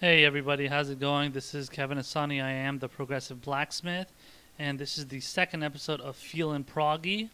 Hey everybody, how's it going? This is Kevin Asani. I am the Progressive Blacksmith, and this is the second episode of Feelin Proggy.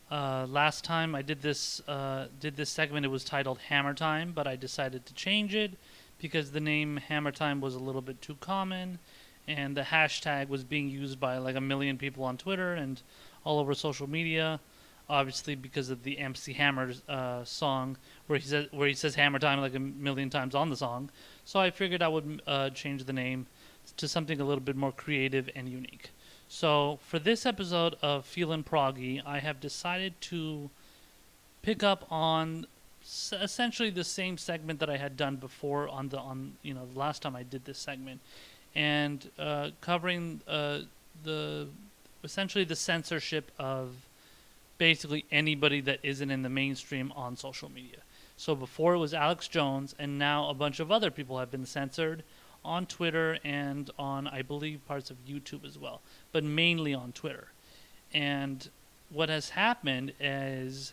Last time I did this segment, it was titled Hammer Time, but I decided to change it because the name Hammer Time was a little bit too common, and the hashtag was being used by like a million people on Twitter and all over social media. Obviously, because of the MC Hammer song, where he says Hammer Time like a million times on the song. So I figured I would change the name to something a little bit more creative and unique. So for this episode of Feelin Proggy, I have decided to pick up on essentially the same segment that I had done before on the last time I did this segment, and covering the essentially the censorship of basically anybody that isn't in the mainstream on social media. So before it was Alex Jones, and now a bunch of other people have been censored on Twitter and on, I believe, parts of YouTube as well, but mainly on Twitter. And what has happened is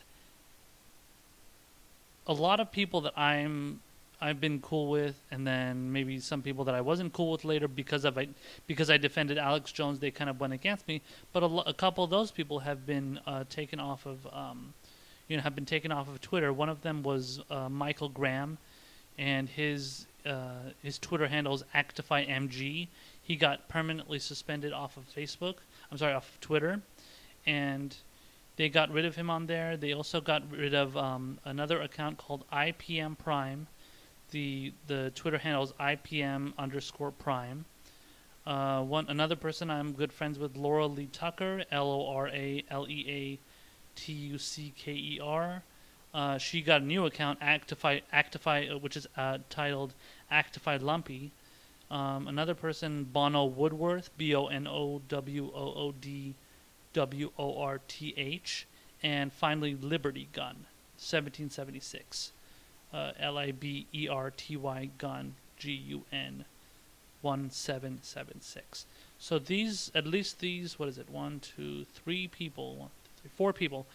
a lot of people that I've been cool with, and then maybe some people that I wasn't cool with later because I defended Alex Jones, they kind of went against me. But a couple of those people have been taken off of have been taken off of Twitter. One of them was Michael Graham, and his Twitter handle is ActifyMG. He got permanently suspended off of Facebook. I'm sorry, off of Twitter, and they got rid of him on there. They also got rid of another account called IPM Prime. The Twitter handle is IPM underscore Prime. Another person I'm good friends with, Laura Lee Tucker, LORALEATUCKER. She got a new account, Actify, which is titled Actify Lumpy. Another person, Bono Woodworth, BONOWOODWORTH, and finally Liberty Gun, 1776. LIBERTY Gun GUN 1776. So at least these, what is it? One, two, three people, one, two, three, four people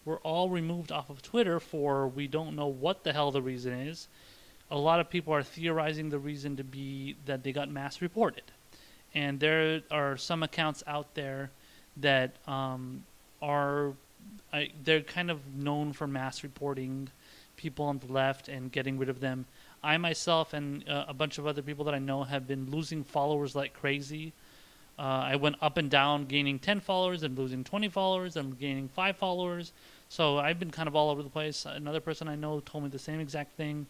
were all removed off of Twitter for we don't know what the hell the reason is. A lot of people are theorizing the reason to be that they got mass reported, and there are some accounts out there that they're kind of known for mass reporting people on the left and getting rid of them. I myself and a bunch of other people that I know have been losing followers like crazy. I went up and down, gaining 10 followers and losing 20 followers and gaining 5 followers. So I've been kind of all over the place. Another person I know told me the same exact thing.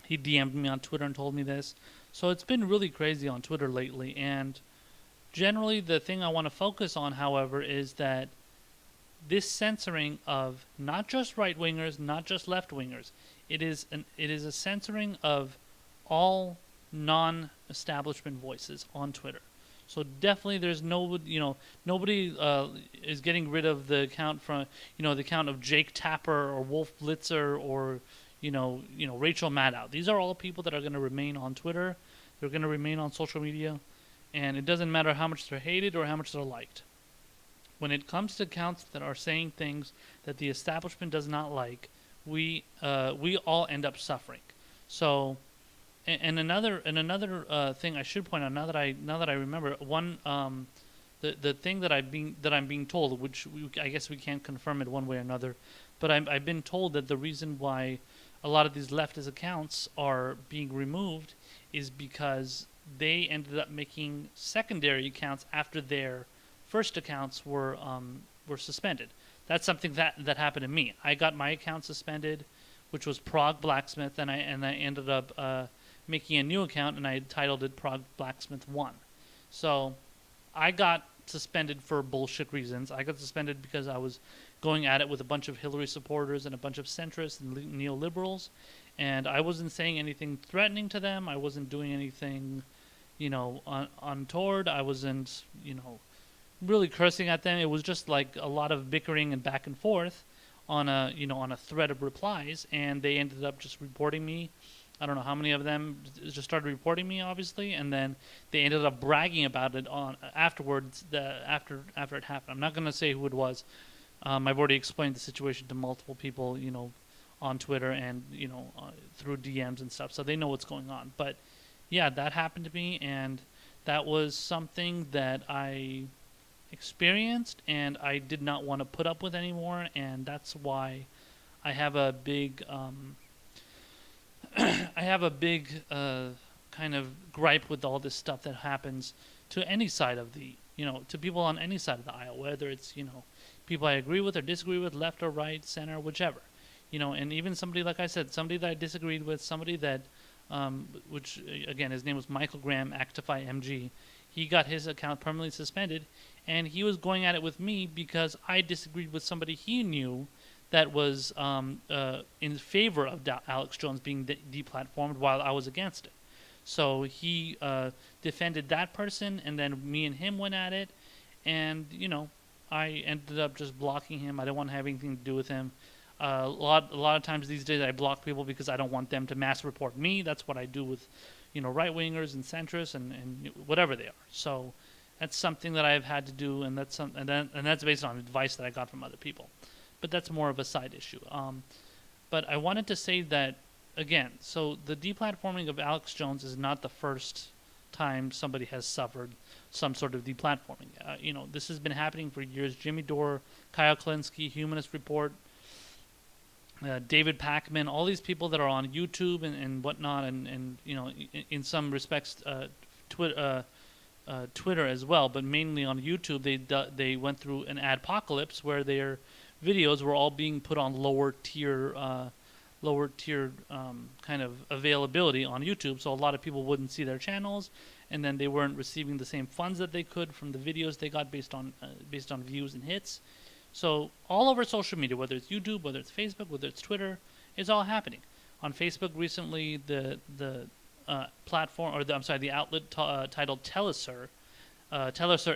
He DM'd me on Twitter and told me this. So it's been really crazy on Twitter lately. And generally, the thing I want to focus on, however, is that this censoring of not just right wingers, not just left wingers, it is a censoring of all non-establishment voices on Twitter. So definitely, there's nobody is getting rid of the account the account of Jake Tapper or Wolf Blitzer or Rachel Maddow. These are all people that are going to remain on Twitter. They're going to remain on social media, and it doesn't matter how much they're hated or how much they're liked. When it comes to accounts that are saying things that the establishment does not like, we all end up suffering. So, and another thing I should point out now that I remember one the thing that I'm being told, which I guess we can't confirm it one way or another, but I've been told that the reason why a lot of these leftist accounts are being removed is because they ended up making secondary accounts after their first accounts were suspended. That's something that happened to me. I got my account suspended, which was Prog Blacksmith, and I ended up making a new account, and I titled it Prog Blacksmith 1. So I got suspended for bullshit reasons. I got suspended because I was going at it with a bunch of Hillary supporters and a bunch of centrists and neoliberals, and I wasn't saying anything threatening to them. I wasn't doing anything, untoward. I wasn't, really cursing at them. It was just like a lot of bickering and back and forth on a thread of replies, and they ended up just reporting me. I don't know how many of them just started reporting me, obviously, and then they ended up bragging about it on afterwards. After it happened, I'm not going to say who it was. I've already explained the situation to multiple people, on Twitter and through DMs and stuff, so they know what's going on. But yeah, that happened to me, and that was something that I experienced and I did not want to put up with anymore, and that's why I have a big I have a big kind of gripe with all this stuff that happens to any side of the to people on any side of the aisle, whether it's people I agree with or disagree with, left or right, center, whichever. And even somebody, like I said, somebody that I disagreed with, somebody that which again, his name was Michael Graham, Actify MG. He got his account permanently suspended, and he was going at it with me because I disagreed with somebody he knew that was in favor of Alex Jones being deplatformed while I was against it. So he defended that person, and then me and him went at it, and I ended up just blocking him. I didn't want to have anything to do with him. A lot of times these days I block people because I don't want them to mass report me. That's what I do with right wingers and centrists and whatever they are. So that's something that I've had to do, and that's based on advice that I got from other people. But that's more of a side issue. But I wanted to say that again. So the deplatforming of Alex Jones is not the first time somebody has suffered some sort of deplatforming. This has been happening for years. Jimmy Dore, Kyle Klinsky, Humanist Report, David Pakman, all these people that are on YouTube and whatnot, and in some respects Twitter as well, but mainly on YouTube, they went through an adpocalypse where their videos were all being put on lower tier kind of availability on YouTube, so a lot of people wouldn't see their channels, and then they weren't receiving the same funds that they could from the videos they got based on views and hits. So all over social media, whether it's YouTube, whether it's Facebook, whether it's Twitter, it's all happening. On Facebook recently, the platform, or the outlet titled Telesur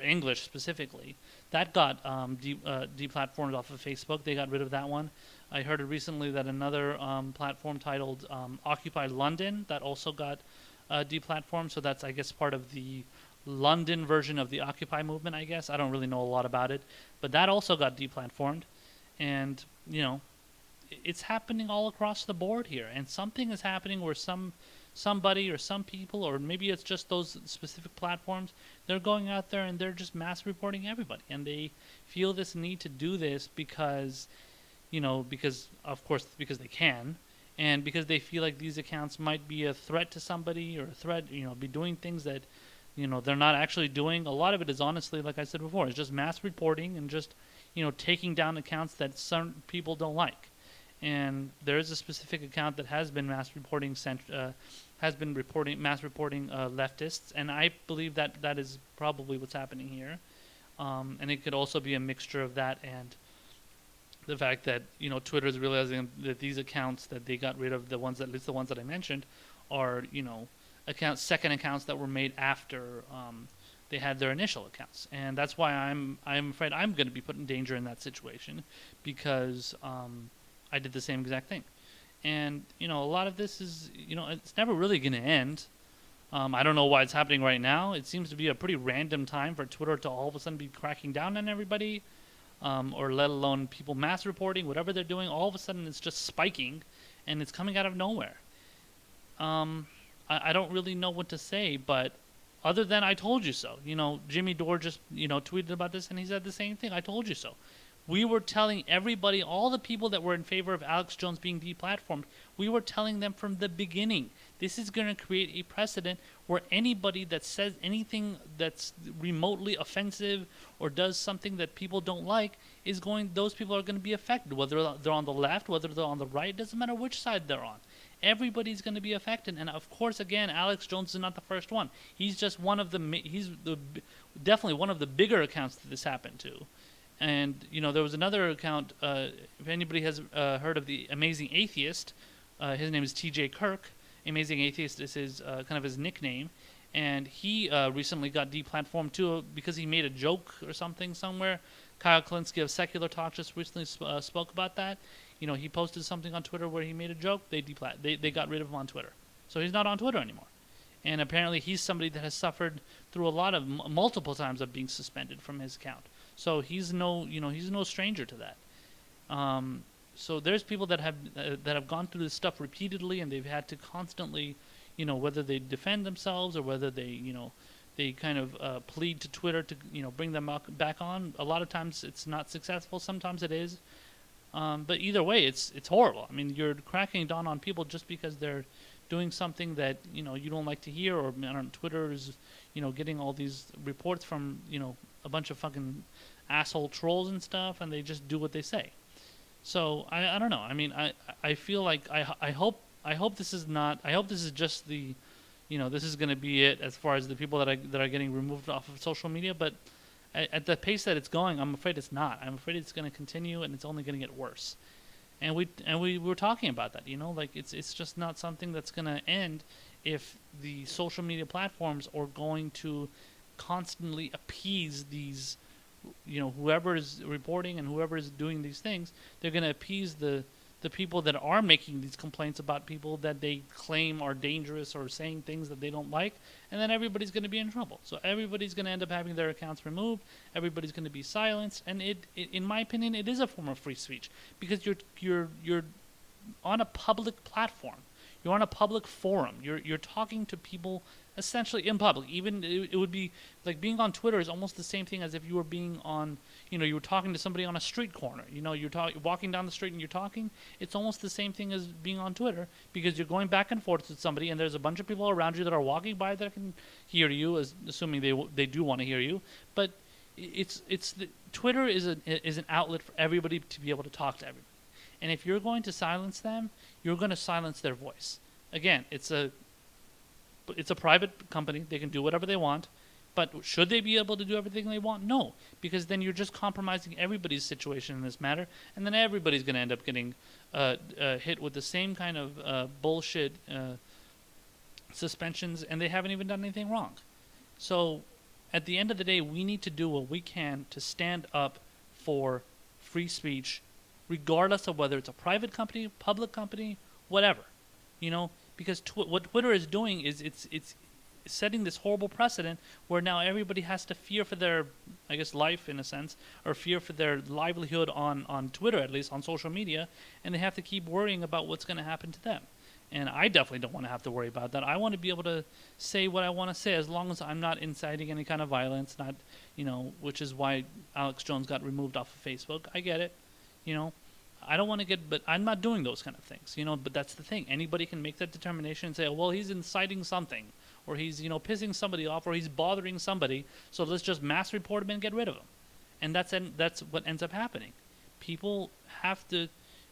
English specifically, that got deplatformed off of Facebook. They got rid of that one. I heard recently that another platform titled Occupy London, that also got deplatformed. So that's, I guess, part of the London version of the Occupy movement, I guess. I don't really know a lot about it, but that also got deplatformed. And it's happening all across the board here, and something is happening where somebody or some people, or maybe it's just those specific platforms, they're going out there and they're just mass reporting everybody, and they feel this need to do this because because they can, and because they feel like these accounts might be a threat to somebody, or a threat, be doing things that they're not actually doing. A lot of it is, honestly, like I said before, it's just mass reporting and just taking down accounts that some people don't like. And there is a specific account that has been mass reporting leftists, and I believe that is probably what's happening here. And it could also be a mixture of that and the fact that Twitter is realizing that these accounts that they got rid of, at least the ones that I mentioned, are second accounts that were made after they had their initial accounts, and that's why I'm afraid I'm going to be put in danger in that situation, because I did the same exact thing. And a lot of this is it's never really going to end. I don't know why it's happening right now. It seems to be a pretty random time for Twitter to all of a sudden be cracking down on everybody, or let alone people mass reporting whatever they're doing. All of a sudden it's just spiking, and it's coming out of nowhere. I don't really know what to say, but other than I told you so. Jimmy Dore just tweeted about this, and he said the same thing. I told you so. We were telling everybody, all the people that were in favor of Alex Jones being deplatformed, we were telling them from the beginning, this is going to create a precedent where anybody that says anything that's remotely offensive or does something that people don't like, those people are going to be affected, whether they're on the left, whether they're on the right, doesn't matter which side they're on. Everybody's going to be affected, and of course, again, Alex Jones is not the first one. He's just definitely one of the bigger accounts that this happened to. And there was another account. If anybody has heard of the Amazing Atheist, his name is T.J. Kirk. Amazing Atheist is his kind of his nickname, and he recently got deplatformed too because he made a joke or something somewhere. Kyle Klinsky of Secular Talk just recently spoke about that. He posted something on Twitter where he made a joke. They got rid of him on Twitter, so he's not on Twitter anymore. And apparently he's somebody that has suffered through a lot of multiple times of being suspended from his account. So he's no stranger to that. So there's people that have gone through this stuff repeatedly, and they've had to constantly, whether they defend themselves or whether they kind of plead to Twitter to bring them back on. A lot of times it's not successful. Sometimes it is. But either way, it's horrible. I mean, you're cracking down on people just because they're doing something that you don't like to hear, or I don't know, Twitter is getting all these reports from a bunch of fucking asshole trolls and stuff, and they just do what they say. So I don't know. I mean, I feel like I hope this is not. I hope this is just the, this is going to be it as far as the people that are getting removed off of social media. But at the pace that it's going, I'm afraid it's not. I'm afraid it's going to continue, and it's only going to get worse. And we were talking about that. Like it's just not something that's going to end if the social media platforms are going to constantly appease these. Whoever is reporting and whoever is doing these things, they're going to appease the people that are making these complaints about people that they claim are dangerous or saying things that they don't like, and then everybody's going to be in trouble. So everybody's going to end up having their accounts removed. Everybody's going to be silenced, and it in my opinion, it is a form of free speech because you're on a public platform. You're on a public forum. You're talking to people essentially in public. Even it would be like being on Twitter is almost the same thing as if you were being on, you were talking to somebody on a street corner. You're walking down the street and you're talking. It's almost the same thing as being on Twitter because you're going back and forth with somebody, and there's a bunch of people around you that are walking by that can hear you, assuming they do want to hear you. But Twitter is an outlet for everybody to be able to talk to everybody. And if you're going to silence them, you're going to silence their voice. Again, it's a private company. They can do whatever they want. But should they be able to do everything they want? No, because then you're just compromising everybody's situation in this matter, and then everybody's going to end up getting hit with the same kind of bullshit suspensions, and they haven't even done anything wrong. So at the end of the day, we need to do what we can to stand up for free speech, regardless of whether it's a private company, public company, whatever, because what Twitter is doing is it's setting this horrible precedent where now everybody has to fear for their, I guess, life in a sense, or fear for their livelihood on Twitter, at least on social media, and they have to keep worrying about what's going to happen to them. And I definitely don't want to have to worry about that. I want to be able to say what I want to say as long as I'm not inciting any kind of violence, not, which is why Alex Jones got removed off of Facebook. I get it, I don't want to but I'm not doing those kind of things, but that's the thing. Anybody can make that determination and say, oh, well, he's inciting something, or he's, pissing somebody off, or he's bothering somebody, so let's just mass report him and get rid of him. And that's what ends up happening. People have to,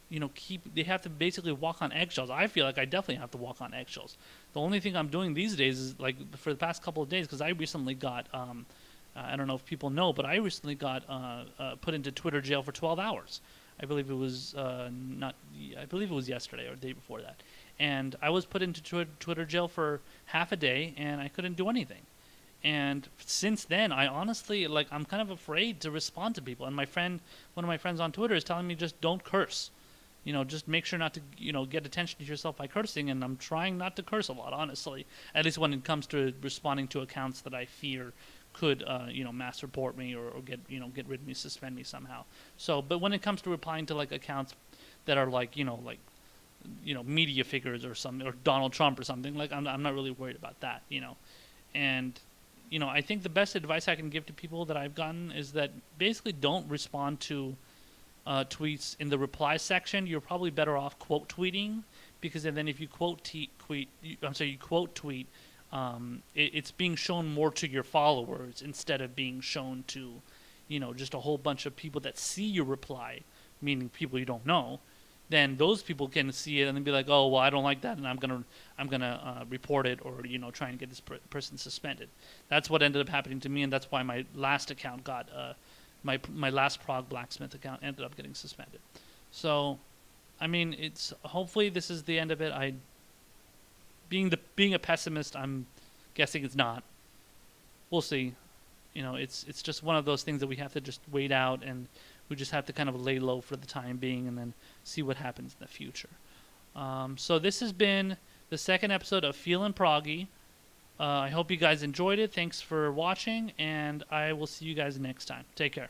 they have to basically walk on eggshells. I feel like I definitely have to walk on eggshells. The only thing I'm doing these days is, like, for the past couple of days, because I recently got, I don't know if people know, but I recently got put into Twitter jail for 12 hours. I believe it was I believe it was yesterday or the day before that. And I was put into Twitter jail for half a day, and I couldn't do anything. And since then, I honestly, I'm kind of afraid to respond to people. And one of my friends on Twitter is telling me just don't curse. Just make sure not to, get attention to yourself by cursing. And I'm trying not to curse a lot, honestly. At least when it comes to responding to accounts that I fear could, mass report me or get rid of me, suspend me somehow. So, but when it comes to replying to accounts that are media figures or something, or Donald Trump or something, I'm not really worried about that, And, I think the best advice I can give to people that I've gotten is that basically don't respond to tweets in the reply section. You're probably better off quote tweeting, because then if you quote tweet, it's being shown more to your followers instead of being shown to, just a whole bunch of people that see your reply, meaning people you don't know. Then those people can see it and then be like, oh, well, I don't like that, and I'm gonna report it, or try and get this person suspended. That's what ended up happening to me, and that's why my last account got my last Prog Blacksmith account ended up getting suspended. So, I mean, it's hopefully this is the end of it. Being a pessimist, I'm guessing it's not. We'll see. It's just one of those things that we have to just wait out, and we just have to kind of lay low for the time being and then see what happens in the future. So this has been the second episode of Feelin Proggy. I hope you guys enjoyed it. Thanks for watching, and I will see you guys next time. Take care.